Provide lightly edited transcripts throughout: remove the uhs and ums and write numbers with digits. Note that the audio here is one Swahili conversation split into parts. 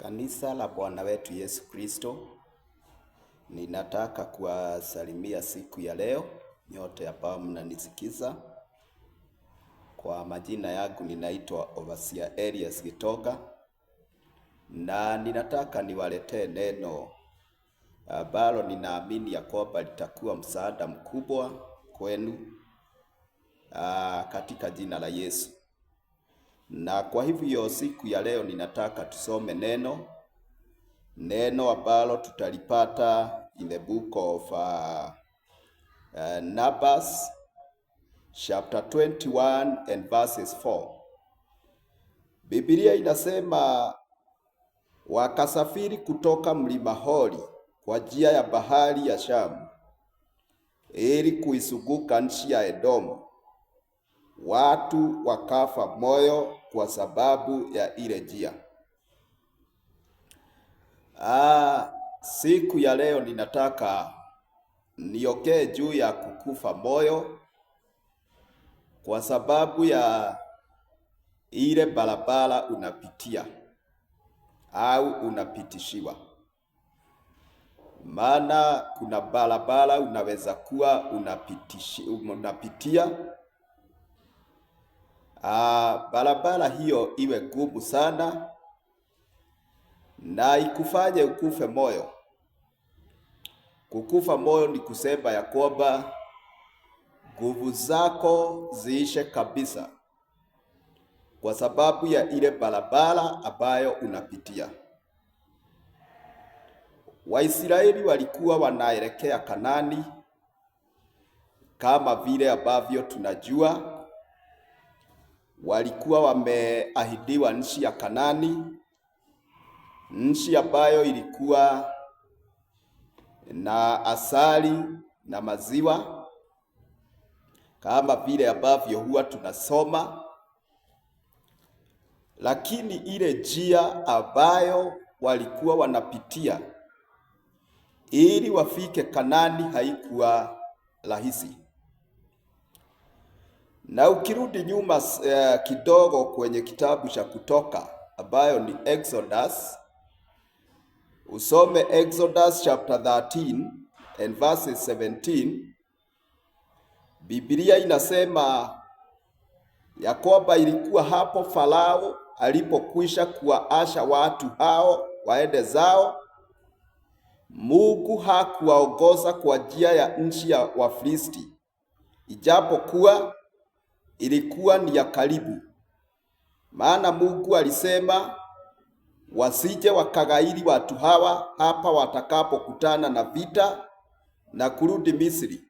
Kanisa la Bwana wetu Yesu Kristo, ninataka kuwasalimia siku ya leo nyote ambao mnanisikiza. Kwa majina yangu ninaitwa Overseer Elias Gitoga, na ninataka niwaletee neno ambalo ninaamini ya kwamba litakuwa msaada mkubwa kwenu katika jina la Yesu. Na kwa hivyo siku ya leo ninataka tusome neno ambalo tutalipata in the book of Numbers chapter 21 and verses 4. Biblia inasema wakasafiri kutoka mlima Hori kwa njia ya bahari ya Shamu ili kuizunguka nchi ya Edomu. Watu wakafa moyo kwa sababu ya ile njia. Siku ya leo ninataka niongee juu ya kukufa moyo kwa sababu ya ile barabara unapitia au unapitishiwa. Maana kuna barabara unaweza kuwa unapitia. Barabara hiyo iwe gumu sana na ikufanye ukufe moyo. Kukufa moyo ni kusema ya kwamba nguvu zako ziishe kabisa kwa sababu ya ile barabara ambayo unapitia. Waisraeli walikuwa wanaelekea Kanaani kama vile ambavyo tunajua. Walikuwa wameahidiwa nchi ya Kanaani, nchi ambayo ilikuwa na asali na maziwa kama vile ambavyo huwa tunasoma. Lakini ile njia ambayo walikuwa wanapitia ili wafike Kanaani haikuwa rahisi. Na ukirudi nyuma kidogo kwenye kitabu cha Kutoka ambayo ni Exodus, usome Exodus chapter 13 and verses 17. Biblia inasema ya kwamba ilikuwa hapo Farao alipokwisha kuwaasha watu hao waende zao, Mungu hakuwaongoza kwa njia ya nchi ya Wafilisti, ijapokuwa ilikuwa ni ya karibu. Maana Mungu alisema wasije wakagairi watu hawa hapa watakapokutana na vita na kurudi Misri.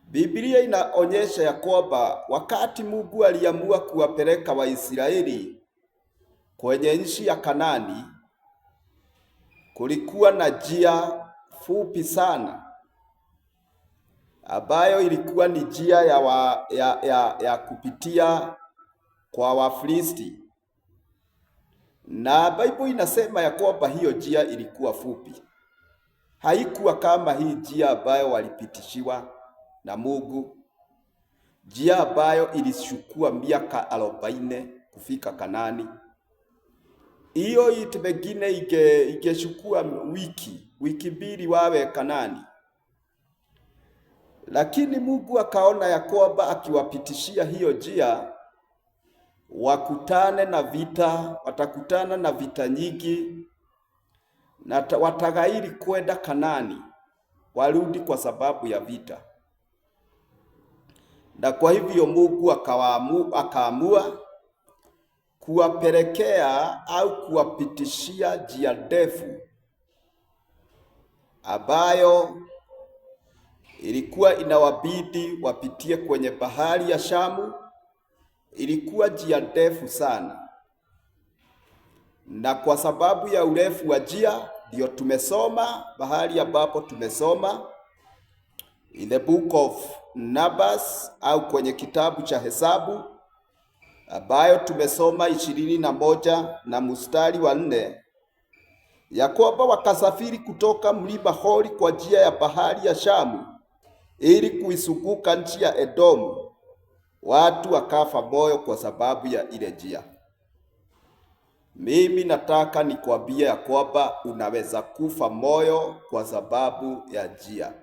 Biblia inaonyesha ya kwamba wakati Mungu aliamua kuwapeleka Waisraeli kwenye nchi ya Kanaani, kulikuwa na njia fupi sana ambayo ilikuwa ni njia ya kupitia kwa Wafilisti. Na Biblia inasema ya kwamba hiyo njia ilikuwa fupi. Haikuwa kama hii njia ambayo walipitishiwa na Mungu, njia ambayo ilichukua miaka 40 kufika Kanaani. Hiyo itu pengine ingechukua wiki mbili wawe Kanaani. Lakini Mungu akaona ya kwamba akiwapitishia hiyo njia watakutana na vita nyingi na watagairi kwenda Kanaani, warudi kwa sababu ya vita. Na kwa hivyo Mungu akaamua kuwapelekea au kuwapitishia njia ndefu ambayo ilikuwa inawabidi wapitie kwenye bahari ya Shamu. Ilikuwa njia ndefu sana, na kwa sababu ya urefu wa njia ndio tumesoma bahari ambapo tumesoma in the book of Numbers au kwenye kitabu cha Hesabu ambayo tumesoma 21 na mstari wa 4 ya kwamba wakasafiri kutoka mlima Hori kwa njia ya bahari ya Shamu ili kuizunguka nchi ya Edomu. Watu wakafa moyo kwa sababu ya ile njia. Mimi nataka nikwambie ya kwamba unaweza kufa moyo kwa sababu ya njia.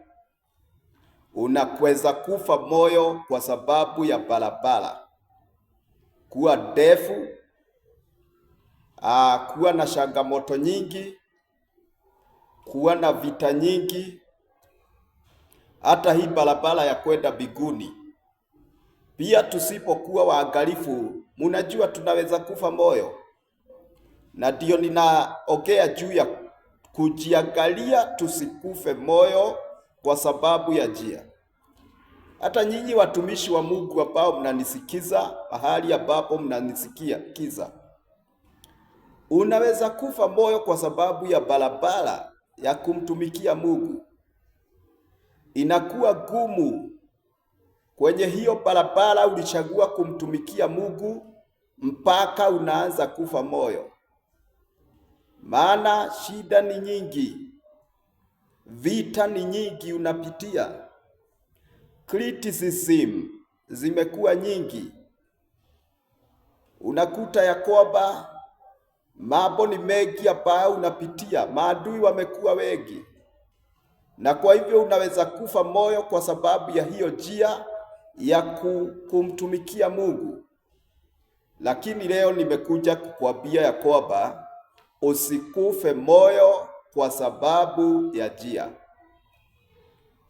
Unaweza kufa moyo kwa sababu ya barabara kuwa ndefu, kuwa na changamoto nyingi, kuwa na vita nyingi. Hata hii barabara ya kwenda mbinguni pia, tusipokuwa waangalifu, mnajua tunaweza kufa moyo. Na ndio ninaongea juu ya kujiangalia tusikufe moyo kwa sababu ya njia. Hata nyinyi watumishi wa Mungu ambao mnanisikiza, mahali ambapo mnanisikiza, unaweza kufa moyo kwa sababu ya barabara ya kumtumikia Mungu. Inakuwa gumu kwenye hiyo barabara ulichagua kumtumikia Mungu, mpaka unaanza kufa moyo. Maana shida ni nyingi, vita ni nyingi unapitia, criticism zimekuwa nyingi. Unakuta ya kwamba mambo ni mengi ambayo unapitia, maadui wamekuwa wengi, na kwa hivyo unaweza kufa moyo kwa sababu ya hiyo njia ya kumtumikia Mungu. Lakini leo nimekuja kukuambia ya kwamba usikufe moyo kwa sababu ya njia.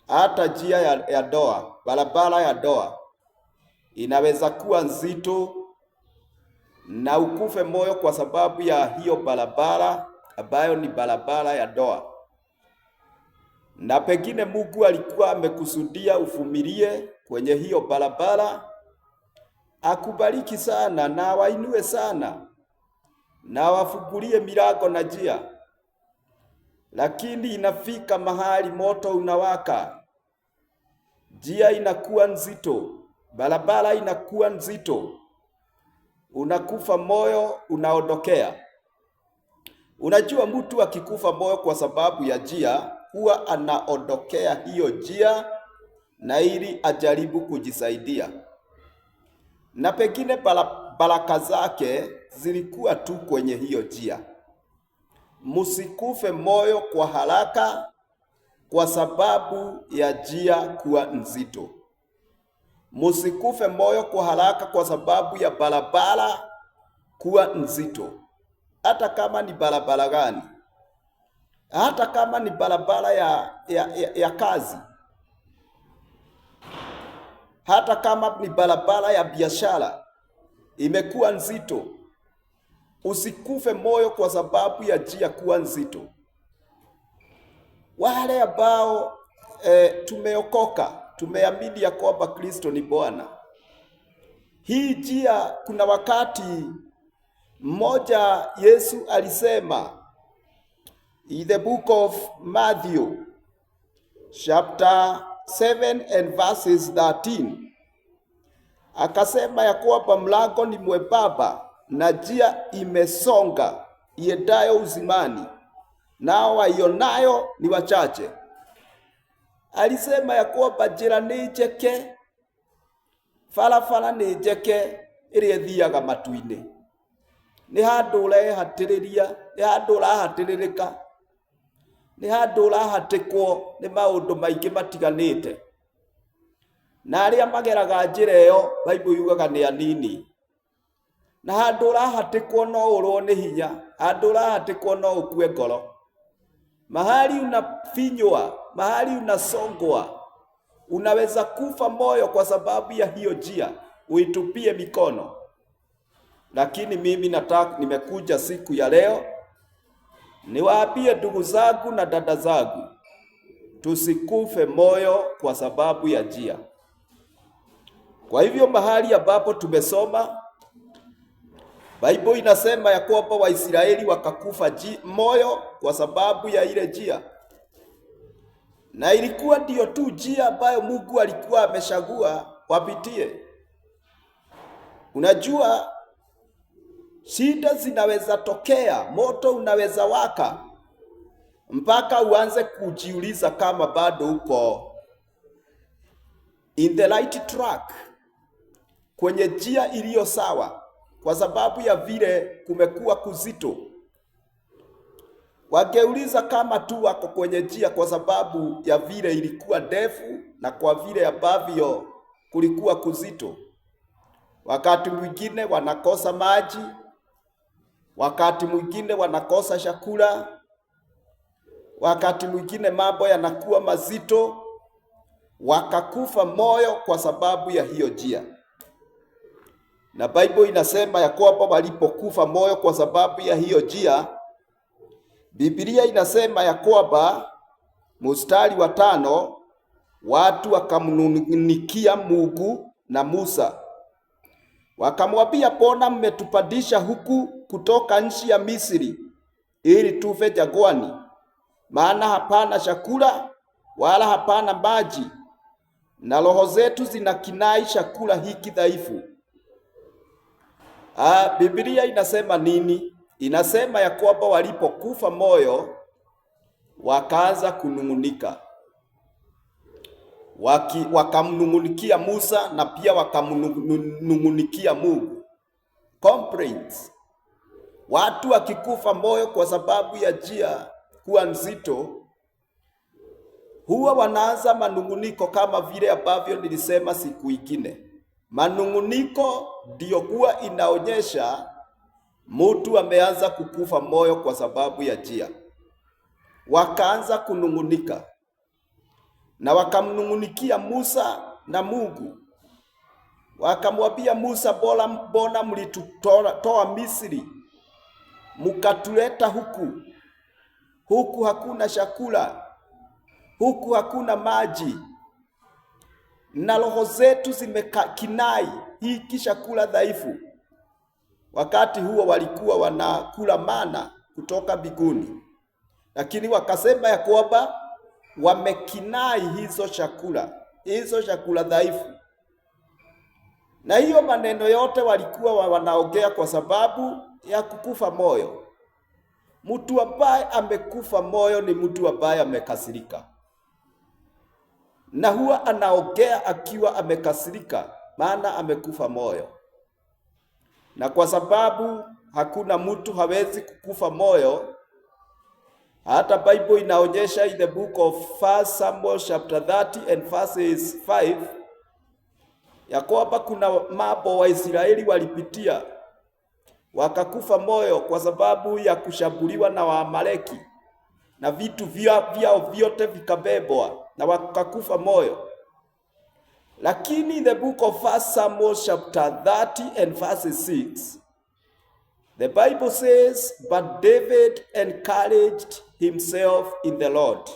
Hata njia ya ndoa, barabara ya ndoa inaweza kuwa nzito, na ukufe moyo kwa sababu ya hiyo barabara ambayo ni barabara ya ndoa. Na pengine Mungu alikuwa amekusudia uvumilie kwenye hiyo barabara, akubariki sana na wainue sana na wafungulie milango na njia. Lakini inafika mahali moto unawaka, njia inakuwa nzito, barabara inakuwa nzito, unakufa moyo, unaondokea. Unajua, mtu akikufa moyo kwa sababu ya njia, huwa anaondokea hiyo njia na ili ajaribu kujisaidia, na pengine baraka zake zilikuwa tu kwenye hiyo njia. Musikufe moyo kwa haraka kwa sababu ya njia kuwa nzito. Musikufe moyo kwa haraka kwa sababu ya barabara kuwa nzito. Hata kama ni barabara gani, hata kama ni barabara ya kazi, hata kama ni barabara ya biashara imekuwa nzito, usikufe moyo kwa sababu ya njia kuwa nzito. Wale ambao tumeokoka, tumeamini ya kwamba Kristo ni Bwana, hii njia, kuna wakati mmoja Yesu alisema in the book of Matthew chapter 7 and verses 13, akasema ya kwamba mlango ni mwembamba na njia imesonga iendayo uzimani, nao waionayo ni wachache. Alisema ya kwamba njĩra nĩ njeke, barabara nĩ njeke ĩrĩa ĩthiaga matu-inĩ. Nĩ handũ ũrehatĩrĩria, nĩ handũ ũrahatĩrĩrĩka, nĩ handũ ũrahatĩkwo nĩ maũndũ maingĩ matiganĩte. Na arĩa mageraga njĩra ĩyo, Bible yugaga nĩ anini. Na handũ ũrahatĩkwo no ũrwo nĩ hinya, handũ ũrahatĩkwo no ũkue ngoro. Mahali unafinywa, mahali unasongwa, unaweza kufa moyo kwa sababu ya hiyo njia, uitupie mikono. Lakini mimi nimekuja siku ya leo niwaambie ndugu zangu na dada zangu, tusikufe moyo kwa sababu ya njia. Kwa hivyo mahali ambapo tumesoma, Bible inasema ya kwamba Waisraeli wakakufa moyo kwa sababu ya ile njia, na ilikuwa ndiyo tu njia ambayo Mungu alikuwa amechagua wapitie. Unajua, shida zinaweza tokea, moto unaweza waka, mpaka uanze kujiuliza kama bado uko in the right track, kwenye njia iliyo sawa. kwa sababu ya vile kumekuwa kuzito. Wangeuliza kama tu wako kwenye njia kwa sababu ya vile ilikuwa ndefu na kwa vile ambavyo kulikuwa kuzito. Wakati mwingine wanakosa maji, wakati mwingine wanakosa chakula, wakati mwingine mambo yanakuwa mazito, wakakufa moyo kwa sababu ya hiyo njia. Na Bible inasema ya kwamba walipokufa moyo kwa sababu ya hiyo njia, Biblia inasema ya kwamba mstari wa 5, watu wakamnung'unikia Mungu na Musa. Wakamwambia, mbona mmetupandisha huku kutoka nchi ya Misri ili tufe jangwani? Maana hapana chakula wala hapana maji, na roho zetu zinakinai chakula hiki dhaifu. Biblia inasema nini? Inasema ya kwamba walipokufa moyo wakaanza kunung'unika. Wakamnung'unikia Musa na pia wakamnung'unikia Mungu. Complaints. Watu wakikufa moyo kwa sababu ya njia kuwa nzito, huwa wanaanza manung'uniko kama vile ambavyo nilisema siku ingine. Manung'uniko ndio huwa inaonyesha mtu ameanza kukufa moyo kwa sababu ya njia. Wakaanza kunung'unika na wakamnung'unikia Musa na Mungu. Wakamwambia Musa, mbona mlitutoa Misri mkatuleta huku hakuna chakula, huku hakuna maji, na roho zetu zimekinai hiki chakula dhaifu. Wakati huo walikuwa wanakula mana kutoka mbinguni, lakini wakasema ya kwamba wamekinai hizo chakula dhaifu. Na hiyo maneno yote walikuwa wanaongea kwa sababu ya kukufa moyo. Mtu ambaye amekufa moyo ni mtu ambaye amekasirika, na huwa anaongea akiwa amekasirika, maana amekufa moyo. Na kwa sababu hakuna mtu hawezi kukufa moyo, hata Bible inaonyesha in the book of 1 Samuel chapter 30 and verses 5 ya kwamba kuna mambo Waisraeli walipitia wakakufa moyo kwa sababu ya kushambuliwa na Waamaleki, na vitu vyao vyote vikabebwa na wakakufa moyo. Lakini in the book of 1 Samuel chapter 30 and verses 6, the Bible says, but David encouraged himself in the Lord.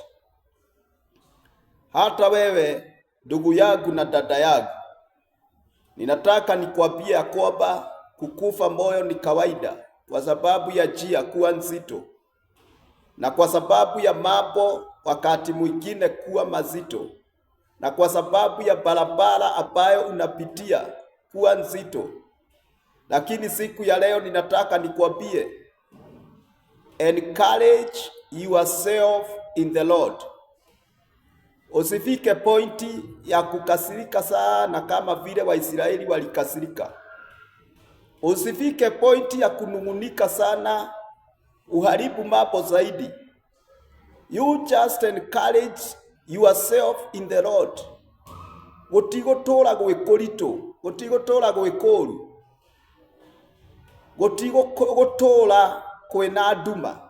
Hata wewe ndugu yangu na dada yangu, ninataka nikwambie kwamba kukufa moyo ni kawaida kwa sababu ya njia kuwa nzito, na kwa sababu ya mambo wakati mwingine kuwa mazito, na kwa sababu ya barabara ambayo unapitia kuwa nzito. Lakini siku ya leo ninataka nikwambie, encourage yourself in the Lord. Usifike pointi ya kukasirika sana kama vile Waisraeli walikasirika. Usifike pointi ya kunung'unika sana uharibu mambo zaidi. You just encourage yourself in the Lord. Gutigotora gwikuritu, gutigotora gwikuru, gutigotora kwena nduma.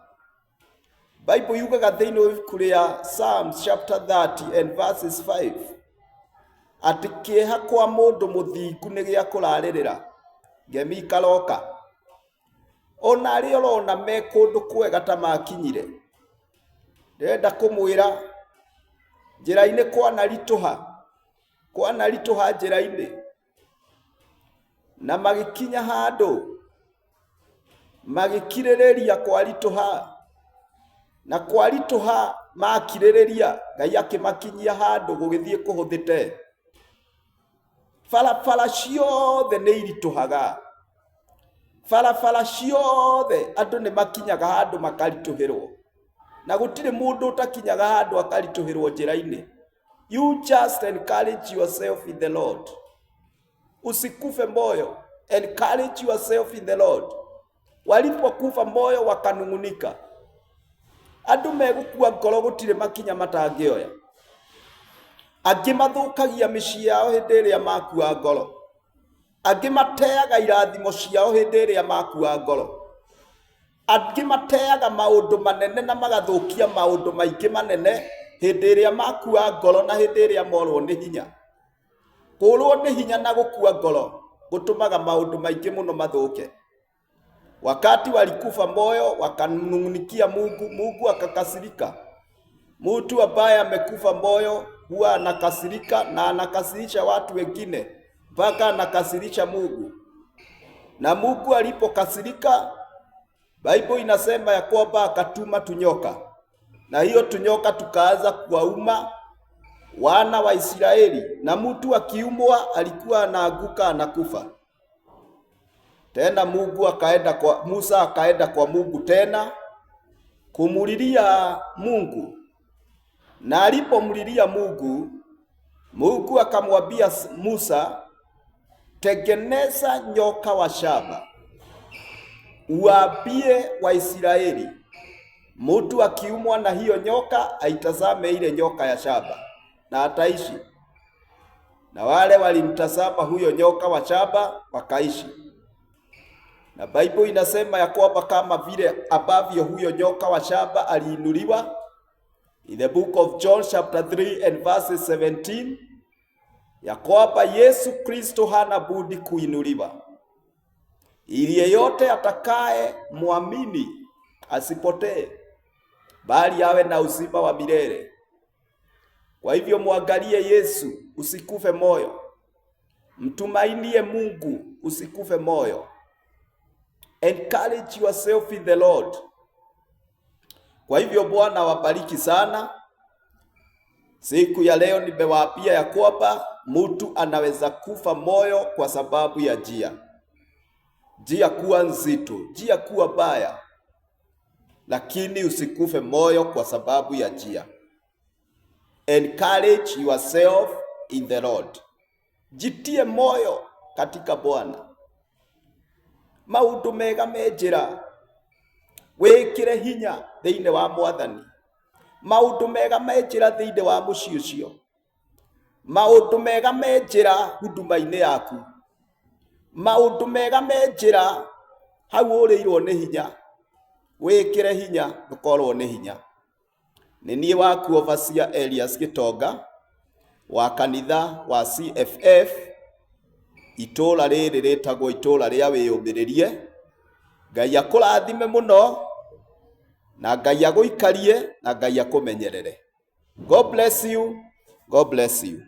Bible yugaga thĩinĩ wa Psalms chapter 30 and verses 5 atĩ kĩeha kwa mũndũ mũthingu nĩ gĩa kũrarĩrĩra ngemi karoka. Ona arĩa ũrona me kũndũ kwega ta makinyire, ndĩrenda kũmwĩra njĩra-inĩ kwanarituha njĩra-inĩ, na magĩkinya handũ magĩkirĩrĩria kwarituha, na kwarituha makirĩrĩria Ngai akĩmakinyia handũ gũgĩthiĩ kũhũthĩte. Barabara ciothe nĩ irituhaga, barabara ciothe andũ nĩ makinyaga handũ makarituhĩrwo, na gũtirĩ mũndũ ũtakinyaga handũ akarituhĩrwo njĩra-inĩ. You just encourage yourself in the Lord. Usikufe moyo. Encourage yourself in the Lord. Walipokufa moyo wakanungunika. Andu megukua ngoro gutire makinya matangioya. Angi mathukagia micii yao hindi iria makua ngoro. Angi mateaga irathimo ciao hindi iria makua ngoro. Angi mateaga maundu manene na magathukia maundu maingi manene hindi iria makua ngoro na hindi iria morwo ni hinya. Kurwo ni hinya na gukua ngoro gutumaga maundu maingi muno mathuke. Wakati walikufa moyo wakanungunikia Mungu, Mungu akakasirika. Mtu ambaye amekufa moyo huwa anakasirika na anakasirisha watu wengine mpaka anakasirisha Mungu. Na Mungu alipokasirika, Bible inasema ya kwamba akatuma tunyoka. Na hiyo tunyoka tukaanza kuwauma wana wa Israeli, na mtu akiumwa alikuwa anaanguka anakufa. Tena Musa akaenda kwa Mungu tena kumulilia Mungu. Na alipomlilia Mungu, Mungu akamwambia Musa, tengeneza nyoka wa shaba. Uwaambie Waisraeli, mtu akiumwa na hiyo nyoka aitazame ile nyoka ya shaba na ataishi. Na wale walimtazama huyo nyoka wa shaba wakaishi. Na Bible inasema ya kwamba kama vile ambavyo huyo nyoka wa shaba aliinuliwa, in the book of John chapter 3 and verse 17, ya kwamba Yesu Kristo hana budi kuinuliwa, ili yeyote atakaye muamini asipotee, bali awe na uzima wa milele. Kwa hivyo muangalie Yesu, usikufe moyo. Mtumainie Mungu, usikufe moyo. Encourage yourself in the Lord. Kwa hivyo Bwana wabariki sana. Siku ya leo nimewaambia ya kwamba mtu anaweza kufa moyo kwa sababu ya njia kuwa nzito, njia kuwa baya, lakini usikufe moyo kwa sababu ya njia. Encourage yourself in the Lord. Jitie moyo katika Bwana. Maundu mega menjira, wikire hinya thiine wa Mwathani. Maundu mega menjira thiine wa mucii ucio. Maundu mega menjira huduma-ini yaku. Maundu mega menjira hau urirwo ni hinya. Wikire hinya ndukorwo ni hinya. Ni nie waku Overseer Elias Gitonga wa kanitha wa CFF itura riri ritagwo itura ria wiyumiririe. Ngai akurathime muno na Ngai aguikarie na Ngai akumenyerere. God bless you. God bless you.